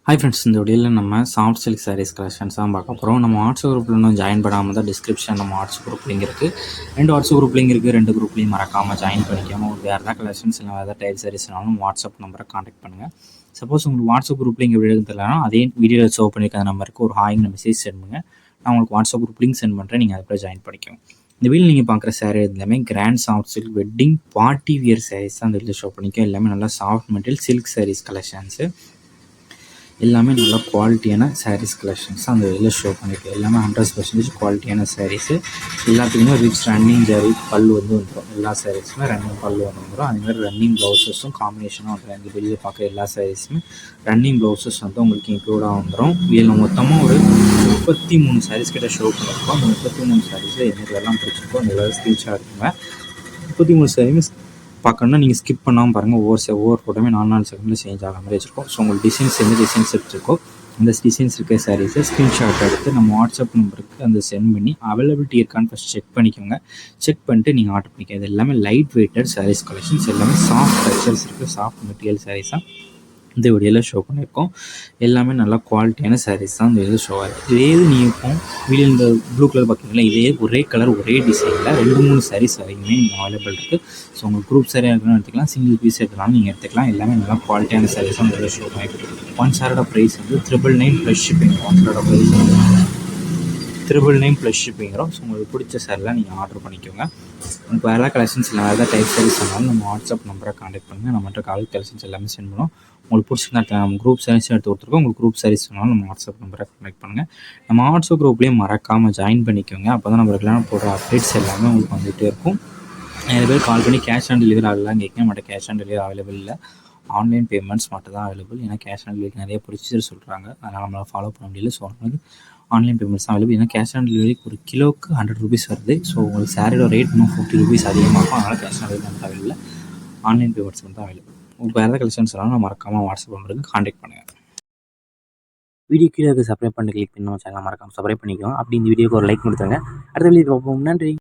Hi friends, இந்த வீடியோவில் நம்ம சாஃப்ட் சில்க் சாரீஸ் கலெக்ஷன்ஸ் தான் பார்க்க போகிறோம். நம்ம வாட்ஸ்அப் குரூப்பில் இன்னும் ஜாயின் பண்ணாமல் தான் டிஸ்கிரிப்ஷன் நம்ம வாட்ஸ்அப் குரூப் லிங்க் இருக்குது. 2 வாட்ஸ்அப் குரூப் லிங்க் இருக்குது. 2 குரூப்லையும் மறக்காமல் ஜாயின் பண்ணிக்கோங்க. உங்களுக்கு வேறு ஏதாவது கலெக்ஷன்ஸ் இல்லை வேறு ஏதாவது டைப் சாரீஸ்னாலும் வாட்ஸ்அப் நம்பரை காண்டாக்ட் பண்ணுங்கள். சப்போஸ் உங்களுக்கு வாட்ஸ்அப் குரூப் லிங்க் எப்படி தெரியலனா அதே வீடியோவில் ஷோ பண்ணியிருக்க நம்பருக்கு ஒரு ஹாய்னு மெசேஜ் சென்ட் பண்ணுங்கள். நான் உங்களுக்கு வாட்ஸ்அப் குரூப் லிங்க் சென்ட் பண்ணுறேன். நீங்கள் அதை ஜாயின் பண்ணிக்கோங்க. இந்த வீடியோ நீங்கள் பார்க்குற சாரீ எல்லாமே grand soft silk wedding party wear saris தான் இந்த வீடியோ ஷோ பண்ணிக்கோம். எல்லாமே நல்லா soft material silk saris collections எல்லாமே நல்ல குவாலிட்டியான சாரீஸ் கலெக்ஷன்ஸ் அந்த இதில் ஷோ பண்ணியிருக்கேன். எல்லாமே 100% குவாலிட்டியான சாரீஸு. எல்லாத்துக்குமே ரிச் ரன்னிங் ஜரி பல் வந்துடும். எல்லா சாரீஸுமே ரன்னிங் பல் வந்துடும். அதேமாதிரி ரன்னிங் ப்ளவுஸஸும் காம்பினேஷனாக வந்துடும். இந்த வெளியே பார்க்குற எல்லா சாரீஸுமே ரன்னிங் ப்ளவுஸஸ் வந்து உங்களுக்கு இன்க்ளூடாக வந்துடும். இதில் மொத்தமாக ஒரு 33 சாரீஸ் கிட்ட ஷோ பண்ணியிருக்கோம். அந்த 33 சாரீஸில் எனக்கு எல்லாம் பிடிச்சிருக்கோம். அந்த எல்லாரும் ஸ்க்ரீன்ஷாட் இருக்குங்க. 33 சாரீஸ் பார்க்கணுன்னா நீங்கள் ஸ்கிப் பண்ணாமல் பாருங்கள். ஒவ்வொரு ஃபோட்டோமே 4 செகண்டில் சேஞ்ச் ஆகிற மாதிரி வச்சுருக்கோம். ஸோ உங்களுக்கு டிசைன்ஸ் எந்த டிசைன்ஸ் எடுத்துருக்கோ அந்த டிசைன்ஸ் இருக்க சாரீஸை ஸ்க்ரீன்ஷாட் எடுத்து நம்ம வாட்ஸ்அப் நம்பருக்கு அந்த சென்ட் பண்ணி அவைலபிலிட்டி இருக்கான்னு ஃபஸ்ட் செக் பண்ணிக்கோங்க. செக் பண்ணிட்டு நீங்கள் ஆர்டர் பண்ணிக்கோங்க. இது எல்லாமே லைட் வெயிட்டட் சாரீஸ் கலெக்ஷன்ஸ். எல்லாமே சாஃப்ட் டெக்ஸ்சர்ஸ் இருக்குது. சாஃப்ட் மெட்டீரியல் சாரீஸாக இந்த வீடியோவில் ஷோ பண்ணியிருக்கோம். எல்லாமே நல்லா குவாலிட்டியான சாரீஸ் தான் இந்த வீடியோ ஷோ ஆகுது. இதே நீங்கள் இப்போ வீடியோ இந்த ப்ளூ கலர் பார்க்குறீங்களா, இதே ஒரே கலர் ஒரே டிசைனில் 2-3 சாரீஸ் வரைக்குமே அவைலபிள் இருக்குது. ஸோ உங்களுக்கு குரூப் சாரியாக இருக்கணும் எடுத்துக்கலாம், சிங்கிள் பீஸ் எடுத்துக்கலாம், நீங்கள் எடுத்துக்கலாம். எல்லாமே நல்லா குவாலிட்டியான சாரீஸ் தான் இந்த வீடியோ ஷோ பண்ணியிருக்கோம். ஒன் சாரோட ப்ரைஸ் வந்து 999 ப்ளஸ் ஷிப்பிங். ஒன் சாரோட ப்ரைஸ் வந்து 999 ப்ளஸ் ஷிப்பிங் வரும். ஸோ உங்களுக்கு பிடிச்ச சாரிலாம் நீங்கள் ஆர்டர் பண்ணிக்கோங்க. உங்களுக்கு வேறு கலெக்ஷன்ஸ் இல்லை வேறு டைப் சாரீஸ் சொன்னாலும் நம்ம வாட்ஸ்அப் நம்பரை காண்டாக்ட் பண்ணுங்கள். நம்மகிட்ட கால் கலெக்ஷன்ஸ் எல்லாமே சென்ட் பண்ணுவோம். உங்களுக்கு பிடிச்சிருந்தா நம்ம குரூப் சாரீஸ் எடுத்து கொடுத்துருக்கோம். உங்களுக்கு குரூப் சாரீஸ் சொன்னாலும் நம்ம வாட்ஸ்அப் நம்பரை காண்டாக்ட் பண்ணுங்கள். நம்ம வாட்ஸ்அப் குரூப்லேயும் மறக்காமல் ஜாயின் பண்ணிக்கோங்க. அப்போ தான் நம்ம ரெகுலராக போடுற அப்டேட்ஸ் எல்லாமே உங்களுக்கு வந்துகிட்டே இருக்கும். நிறைய பேர் கால் பண்ணி கேஷ் ஆன் டெலிவரி ஆகலாம் கேட்க மாட்டேன். கேஷ் ஆன் டெலிவரி அவைலபிள் இல்லை. ஆன்லைன் பேமெண்ட்ஸ் மட்டும் தான் அவைலபிள். ஏன்னா கேஷ் ஆன் டெலிவரி நிறைய ப்ரொசீஜர் சொல்கிறாங்க. அதனால் நம்மளால் ஃபாலோ பண்ண முடியல. ஸோ நம்மளுக்கு ஆன்லைன் பேமெண்ட்ஸ் தான் அவைலபிள். ஏன்னா கேஷ் ஆன் டெலிவரிக்கு ஒரு கிலோவுக்கு 100 ரூபீஸ் வருது. ஸோ உங்களுக்கு சாரியோட ரேட் இன்னும் 50 ரூபீஸ் அதிகமாகும். அதனால் கேஷ் ஆன் டெலிவரி மட்டும் அவைலபிள். ஆன்லைன் பேமெண்ட்ஸ் மட்டும் தான் அவைலபிள். உங்களுக்கு வேறு கலெக்ஷன்ஸ் எல்லாம் நான் மறக்காமல் வாட்ஸ்அப் நம்பருக்கு காண்டாக்ட் பண்ணுங்கள். வீடியோ கீழே சப்ஸ்கிரைப் பண்ணி கிளிக் பண்ணி நம்ம சேனல் மறக்காமல் சப்ஸ்கிரைப் பண்ணிக்கோங்க. அப்படி இந்த வீடியோக்கு ஒரு லைக் கொடுத்துருங்க. அடுத்த வீடியோ பார்ப்போம். நன்றி.